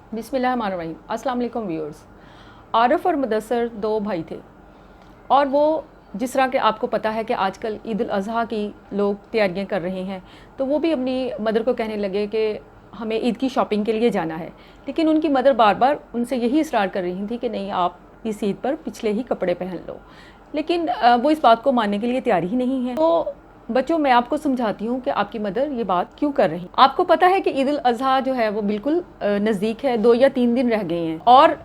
बिस्मिल्लाहिर्रहमानिर्रहीम। अस्सलाम वालेकुम व्यूअर्स। आरफ और मुदस्सर दो भाई थे और वो जिस तरह के आपको पता है कि आजकल ईद उल अज़हा की लोग तैयारियां कर रहे हैं, तो वो भी अपनी मदर को कहने लगे कि हमें ईद की शॉपिंग के लिए जाना है। लेकिन उनकी मदर बार बार उनसे यही इसरार कर रही थी कि नहीं, आप इस ईद पर पिछले ही कपड़े पहन लो। लेकिन वो इस बात को मानने के लिए तैयार ही नहीं है। तो बच्चों, मैं आपको समझाती हूँ कि आपकी मदर ये बात क्यों कर रही है। आपको पता है कि ईद उल अज़हा जो है वो बिल्कुल नज़दीक है, 2 या 3 दिन रह गए हैं और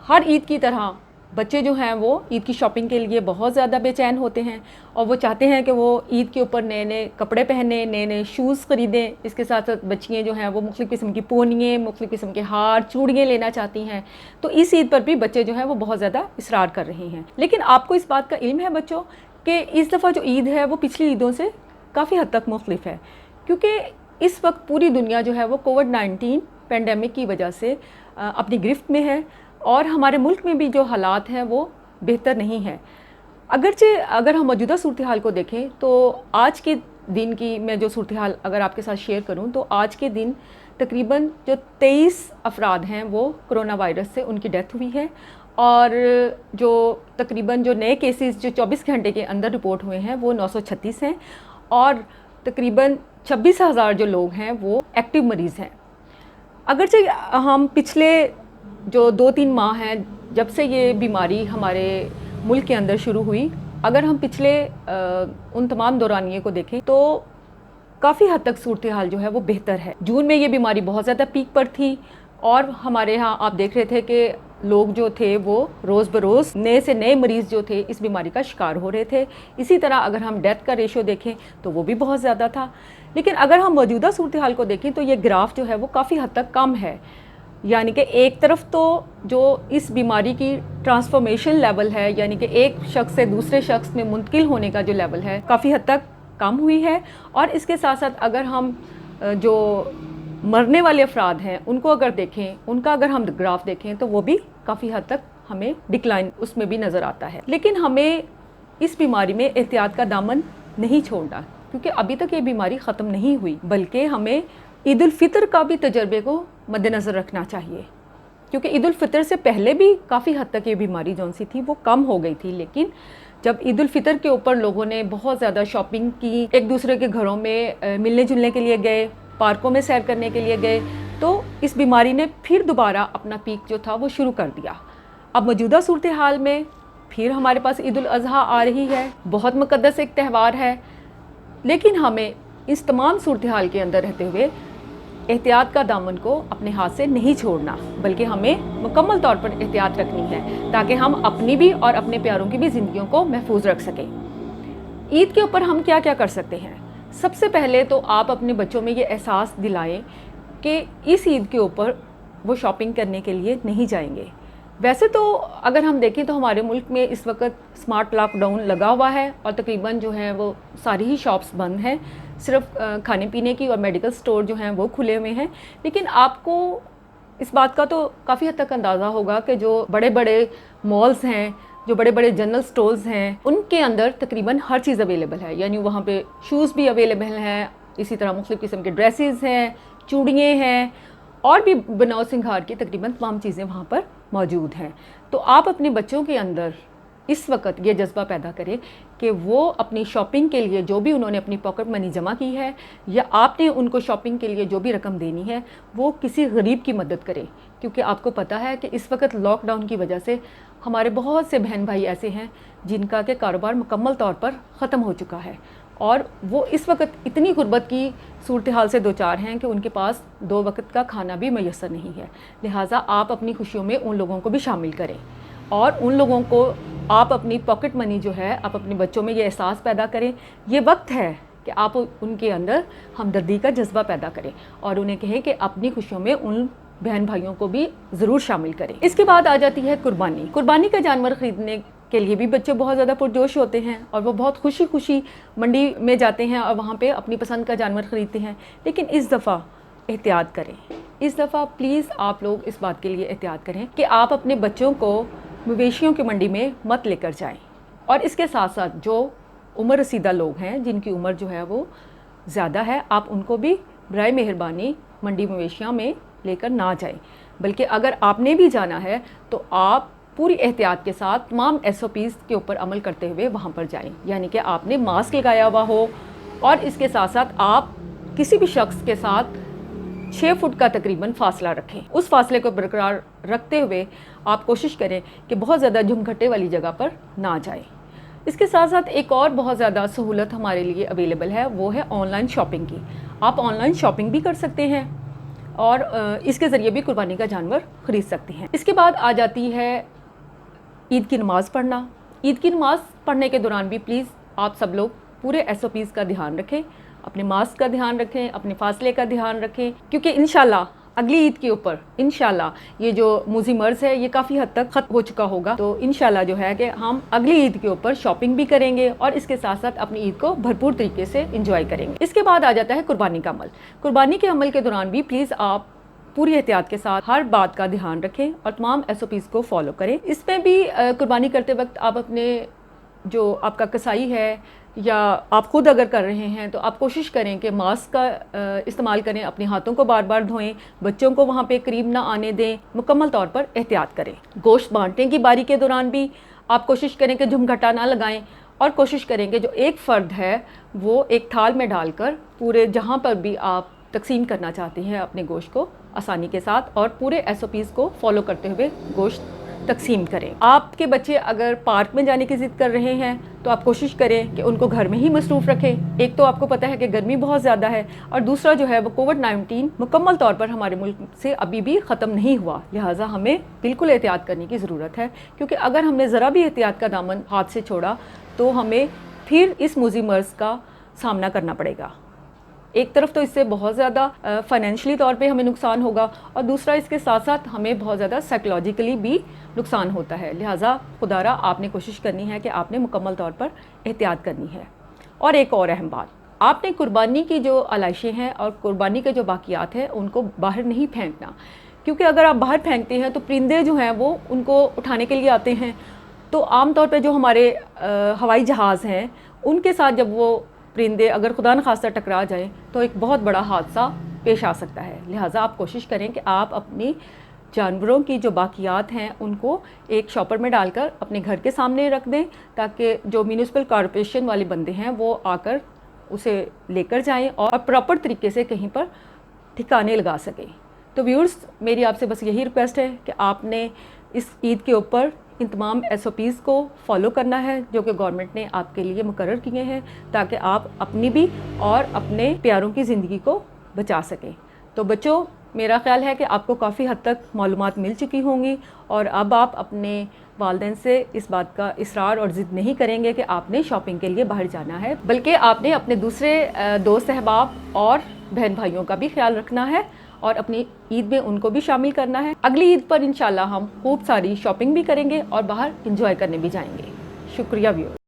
हर ईद की तरह बच्चे जो हैं वो ईद की शॉपिंग के लिए बहुत ज़्यादा बेचैन होते हैं और वो चाहते हैं कि वो ईद के ऊपर नए नए कपड़े पहने, नए नए शूज़ ख़रीदें। इसके साथ साथ बच्चियाँ जो हैं वो मुख्तलिफ़ किस्म की पोनियाँ, मुख्तलिफ़ किस्म के हार, चूड़ियाँ लेना चाहती हैं। तो इस ईद पर भी बच्चे जो हैं वो बहुत ज़्यादा इसरार कर रहे हैं। लेकिन आपको इस बात का इल्म है बच्चों कि इस दफ़ा जो ईद है वो पिछली ईदों से काफ़ी हद तक मुख्तलिफ़ है, क्योंकि इस वक्त पूरी दुनिया जो है वो कोविड-19 पेंडेमिक की वजह से अपनी गिरफ्त में है और हमारे मुल्क में भी जो हालात हैं वो बेहतर नहीं है। अगरचे अगर हम मौजूदा सूरत हाल को देखें तो आज के दिन की मैं जो सूरत हाल अगर आपके साथ शेयर करूं तो आज के दिन तकरीबन जो 23 अफराद हैं वो कोरोना वायरस से उनकी डेथ हुई है और जो तकरीबन जो नए केसेस जो 24 घंटे के अंदर रिपोर्ट हुए हैं वो 936 हैं और तकरीबन 26,000 जो लोग हैं वो एक्टिव मरीज़ हैं। अगरचे हम पिछले जो 2-3 माह हैं जब से ये बीमारी हमारे मुल्क के अंदर शुरू हुई, अगर हम पिछले उन तमाम दौरानिए को देखें तो काफ़ी हद तक सूरत हाल जो है वो बेहतर है। जून में ये बीमारी बहुत ज़्यादा पीक पर थी और हमारे यहाँ आप देख रहे थे कि लोग जो थे वो रोज़ बरोज़ नए से नए मरीज़ जो थे इस बीमारी का शिकार हो रहे थे। इसी तरह अगर हम डेथ का रेशो देखें तो वो भी बहुत ज़्यादा था। लेकिन अगर हम मौजूदा सूरत हाल को देखें तो ये ग्राफ जो है वो काफ़ी हद तक कम है। यानी कि एक तरफ तो जो इस बीमारी की ट्रांसफॉर्मेशन लेवल है, यानी कि एक शख्स से दूसरे शख्स में मुंतकिल होने का जो लेवल है काफ़ी हद तक कम हुई है और इसके साथ साथ अगर हम जो मरने वाले अफराद हैं उनको अगर देखें, उनका अगर हम ग्राफ देखें तो वो भी काफ़ी हद तक हमें डिक्लाइन उसमें भी नज़र आता है। लेकिन हमें इस बीमारी में एहतियात का दामन नहीं छोड़ना, क्योंकि अभी तक ये बीमारी ख़त्म नहीं हुई, बल्कि हमें ईद उल फितर का भी तजर्बे को मद्देनज़र रखना चाहिए, क्योंकि ईद उल फितर से पहले भी काफ़ी हद तक ये बीमारी जौन सी थी वो कम हो गई थी। लेकिन जब ईद उल फितर के ऊपर लोगों ने बहुत ज़्यादा शॉपिंग की, एक दूसरे के घरों में मिलने जुलने के लिए गए, पार्कों में सैर करने के लिए गए, तो इस बीमारी ने फिर दोबारा अपना पीक जो था वो शुरू कर दिया। अब मौजूदा सूरत हाल में फिर हमारे पास ईद उल अज़हा आ रही है, बहुत मुक़द्दस एक त्यौहार है, लेकिन हमें इस तमाम सूरत हाल के अंदर रहते हुए एहतियात का दामन को अपने हाथ से नहीं छोड़ना, बल्कि हमें मुकम्मल तौर पर एहतियात रखनी है ताकि हम अपनी भी और अपने प्यारों की भी ज़िंदगियों को महफूज रख सकें। ईद के ऊपर हम क्या क्या कर सकते हैं? सबसे पहले तो आप अपने बच्चों में ये एहसास दिलाएं कि इस ईद के ऊपर वो शॉपिंग करने के लिए नहीं जाएंगे। वैसे तो अगर हम देखें तो हमारे मुल्क में इस वक्त स्मार्ट लॉकडाउन लगा हुआ है और तकरीबन जो है वो सारी ही शॉप्स बंद हैं, सिर्फ खाने पीने की और मेडिकल स्टोर जो हैं वो खुले हुए हैं। लेकिन आपको इस बात का तो काफ़ी हद तक अंदाज़ा होगा कि जो बड़े बड़े मॉल्स हैं, जो बड़े बड़े जनरल स्टोर्स हैं, उनके अंदर तकरीबन हर चीज़ अवेलेबल है। यानी वहाँ पे शूज़ भी अवेलेबल हैं, इसी तरह मुख्तलिफ़ किस्म के ड्रेसेस हैं, चूड़ियाँ हैं और भी बनाव सिंगार की तकरीबन तमाम चीज़ें वहाँ पर मौजूद हैं। तो आप अपने बच्चों के अंदर इस वक्त ये जज्बा पैदा करें कि वो अपनी शॉपिंग के लिए जो भी उन्होंने अपनी पॉकेट मनी जमा की है या आपने उनको शॉपिंग के लिए जो भी रकम देनी है वो किसी गरीब की मदद करें, क्योंकि आपको पता है कि इस वक्त लॉकडाउन की वजह से हमारे बहुत से बहन भाई ऐसे हैं जिनका के कारोबार मुकम्मल तौर पर ख़त्म हो चुका है और वो इस वक्त इतनी गुर्बत की सूरत हाल से दो चार हैं कि उनके पास 2 वक्त का खाना भी मैसर नहीं है। लिहाजा आप अपनी खुशियों में उन लोगों को भी शामिल करें और उन लोगों को आप अपनी पॉकेट मनी जो है आप अपने बच्चों में ये एहसास पैदा करें। ये वक्त है कि आप उनके अंदर हमदर्दी का जज्बा पैदा करें और उन्हें कहें कि अपनी खुशियों में उन बहन भाइयों को भी ज़रूर शामिल करें। इसके बाद आ जाती है कुर्बानी। कुर्बानी का जानवर ख़रीदने के लिए भी बच्चे बहुत ज़्यादा पुरजोश होते हैं और वो बहुत खुशी खुशी मंडी में जाते हैं और वहाँ पे अपनी पसंद का जानवर ख़रीदते हैं। लेकिन इस दफ़ा एहतियात करें, इस दफ़ा प्लीज़ आप लोग इस बात के लिए एहतियात करें कि आप अपने बच्चों को मवेशियों की मंडी में मत लेकर जाएं। और इसके साथ साथ जो उम्र रसीदा लोग हैं जिनकी उम्र जो है वो ज़्यादा है, आप उनको भी बराए मेहरबानी मंडी मवेशियाँ में लेकर ना जाएं। بلکہ اگر آپ نے بھی جانا ہے تو آپ پوری احتیاط کے ساتھ تمام SOPs کے اوپر عمل کرتے ہوئے وہاں پر جائیں، یعنی کہ آپ نے ماسک لگایا ہوا ہو، اور اس کے ساتھ ساتھ آپ کسی بھی شخص کے ساتھ 6 فٹ کا تقریباً فاصلہ رکھیں۔ اس فاصلے کو برقرار رکھتے ہوئے آپ کوشش کریں کہ بہت زیادہ جھمگھٹے والی جگہ پر نہ جائیں۔ اس کے ساتھ ساتھ ایک اور بہت زیادہ سہولت ہمارے لیے اویلیبل ہے، وہ ہے آن لائن شاپنگ کی۔ آپ آن لائن شاپنگ بھی کر سکتے ہیں اور اس کے ذریعے بھی قربانی کا جانور خرید سکتے ہیں۔ اس کے بعد آ جاتی ہے عید کی نماز پڑھنا۔ عید کی نماز پڑھنے کے دوران بھی پلیز آپ سب لوگ پورے SOPs کا دھیان رکھیں، اپنے ماسک کا دھیان رکھیں، اپنے فاصلے کا دھیان رکھیں، کیونکہ انشاءاللہ اگلی عید کے اوپر انشاءاللہ یہ جو موذی مرض ہے یہ کافی حد تک ختم ہو چکا ہوگا، تو انشاءاللہ جو ہے کہ ہم اگلی عید کے اوپر شاپنگ بھی کریں گے اور اس کے ساتھ ساتھ اپنی عید کو بھرپور طریقے سے انجوائے کریں گے۔ اس کے بعد آ جاتا ہے قربانی کا عمل۔ قربانی کے عمل کے دوران بھی پلیز آپ پوری احتیاط کے ساتھ ہر بات کا دھیان رکھیں اور تمام SOPs کو فالو کریں۔ اس میں بھی قربانی کرتے وقت آپ اپنے جو آپ کا کسائی ہے یا آپ خود اگر کر رہے ہیں تو آپ کوشش کریں کہ ماسک کا استعمال کریں، اپنے ہاتھوں کو بار بار دھوئیں، بچوں کو وہاں پہ قریب نہ آنے دیں، مکمل طور پر احتیاط کریں۔ گوشت بانٹنے کی باری کے دوران بھی آپ کوشش کریں کہ جھمگھٹا نہ لگائیں اور کوشش کریں کہ جو ایک فرد ہے وہ ایک تھال میں ڈال کر پورے جہاں پر بھی آپ تقسیم کرنا چاہتے ہیں اپنے گوشت کو آسانی کے ساتھ اور پورے SOPs کو فالو کرتے ہوئے گوشت تقسیم کریں۔ آپ کے بچے اگر پارک میں جانے کی ضد کر رہے ہیں تو آپ کوشش کریں کہ ان کو گھر میں ہی مصروف رکھیں۔ ایک تو آپ کو پتہ ہے کہ گرمی بہت زیادہ ہے اور دوسرا جو ہے وہ COVID-19 مکمل طور پر ہمارے ملک سے ابھی بھی ختم نہیں ہوا، لہٰذا ہمیں بالکل احتیاط کرنے کی ضرورت ہے، کیونکہ اگر ہم نے ذرا بھی احتیاط کا دامن ہاتھ سے چھوڑا تو ہمیں پھر اس موذی مرض کا سامنا کرنا پڑے گا۔ ایک طرف تو اس سے بہت زیادہ فائنینشلی طور پہ ہمیں نقصان ہوگا اور دوسرا اس کے ساتھ ساتھ ہمیں بہت زیادہ سائیکولوجیکلی بھی نقصان ہوتا ہے، لہٰذا خدا را آپ نے کوشش کرنی ہے کہ آپ نے مکمل طور پر احتیاط کرنی ہے۔ اور ایک اور اہم بات، آپ نے قربانی کی جو علائشیں ہیں اور قربانی کے جو باقیات ہیں ان کو باہر نہیں پھینکنا، کیونکہ اگر آپ باہر پھینکتے ہیں تو پرندے جو ہیں وہ ان کو اٹھانے کے لیے آتے ہیں، تو عام طور پہ جو ہمارے ہوائی جہاز ہیں ان کے ساتھ جب وہ پرندے اگر خدا نخواستہ ٹکرا جائیں تو ایک بہت بڑا حادثہ پیش آ سکتا ہے، لہٰذا آپ کوشش کریں کہ آپ اپنی جانوروں کی جو باقیات ہیں ان کو ایک شاپر میں ڈال کر اپنے گھر کے سامنے رکھ دیں، تاکہ جو میونسپل کارپوریشن والے بندے ہیں وہ آ کر اسے لے کر جائیں اور پراپر طریقے سے کہیں پر ٹھکانے لگا سکیں۔ تو ویورز، میری آپ سے بس یہی ریکویسٹ ہے کہ آپ نے اس عید کے اوپر ان تمام SOPs کو فالو کرنا ہے جو کہ گورنمنٹ نے آپ کے لیے مقرر کیے ہیں، تاکہ آپ اپنی بھی اور اپنے پیاروں کی زندگی کو بچا سکیں۔ تو بچوں، میرا خیال ہے کہ آپ کو کافی حد تک معلومات مل چکی ہوں گی اور اب آپ اپنے والدین سے اس بات کا اصرار اور ضد نہیں کریں گے کہ آپ نے شاپنگ کے لیے باہر جانا ہے، بلکہ آپ نے اپنے دوسرے دوست احباب اور بہن بھائیوں کا بھی خیال رکھنا ہے اور اپنی عید میں ان کو بھی شامل کرنا ہے۔ اگلی عید پر انشاءاللہ ہم خوب ساری شاپنگ بھی کریں گے اور باہر انجوائے کرنے بھی جائیں گے۔ شکریہ ویور۔